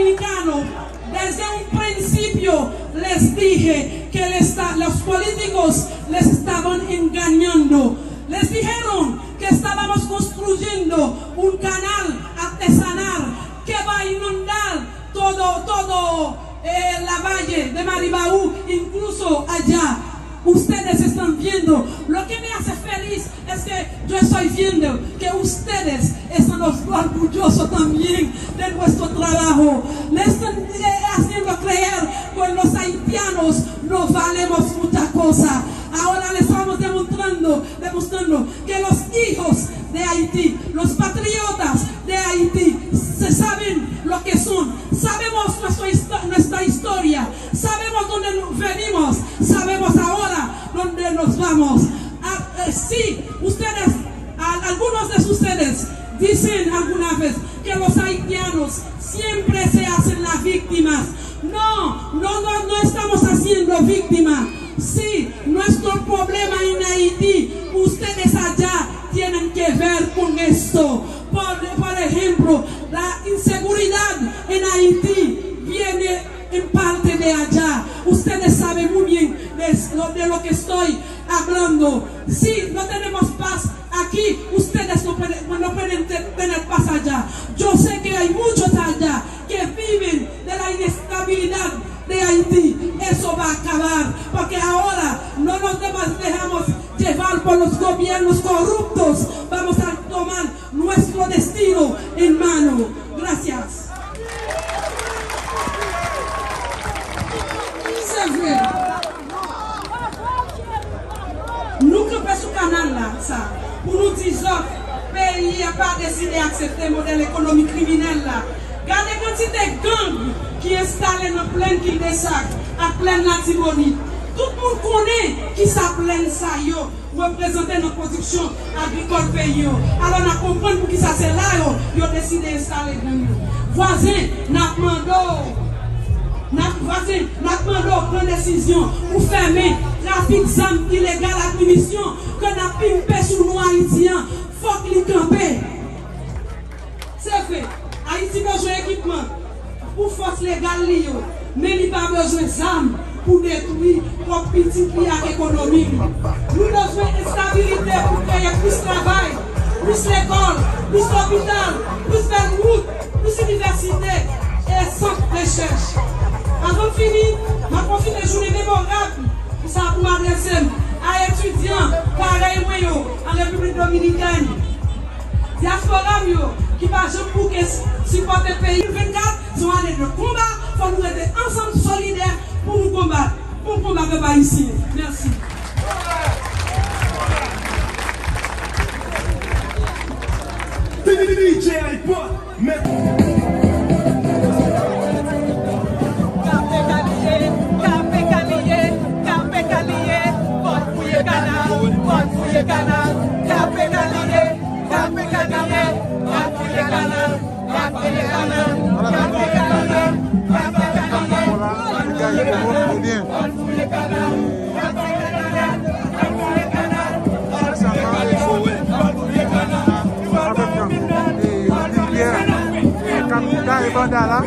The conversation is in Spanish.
dominicanos, desde un principio les dije que los políticos les estaban engañando. Les dijeron que estábamos construyendo un canal artesanal que va a inundar todo la valle de Maribaú, incluso allá. Ustedes están viendo. Lo que me hace feliz es que yo estoy viendo que ustedes están orgullosos también de nuestro trabajo. Le están haciendo creer que los haitianos no valemos mucha cosa. Ahora le estamos demostrando que los hijos de Haití, los patriotas de Haití, se saben lo que son. Sabemos nuestra historia, sabemos dónde venimos, sabemos ahora dónde nos vamos. Sí, algunos de ustedes dicen alguna vez que los haitianos siempre se hacen las víctimas. No estamos haciendo víctimas. Sí, nuestro problema en Haití, ustedes allá tienen que ver con esto. Por ejemplo, la inseguridad en Haití viene en parte de allá. Ustedes saben muy bien de lo que estoy hablando. Si no tenemos paz aquí, ustedes no pueden tener paz allá. Yo sé que hay muchos allá que viven de la inestabilidad de Haití. Eso va a acabar, porque ahora no nos dejamos llevar por los gobiernos corruptos. Vamos a tomar nuestro destino en mano. Gracias. C'est vrai. Nous campons sur le canal là, ça, pour nous dire que le pays n'a pas décidé d'accepter le modèle économique criminel là. Regardez quantité de gangs qui installent dans plein qu'il de sac, à plein Latibonite. Tout le monde connaît qui s'appelle ça, représenter notre production agricole pays. Alors, on comprend pour qui ça c'est là, ils ont décidé d'installer gang. Voisin, n'a prend décision pour fermer trafic d'armes illégal à munitions que n'a pimpé sur nous haïtiens. Faut qu'ils campent. C'est fait. Haïti a besoin d'équipement pour force légale, mais il n'a pas besoin d'armes pour détruire notre petit client économique. Nous avons besoin de stabilité pour créer plus de travail, plus l'école, plus l'hôpital, plus de routes, plus d'université et centre de recherche. Avant de finir, ma profite de journée mémorable pour ça pour m'adresser à étudiants, pareil en République Dominicaine. Diaspora qui va jouer pour supporter le pays 24, sont allés de combat, il faut nous être ensemble solidaires pour nous combattre, pour combattre le pays ici. Merci. Bandala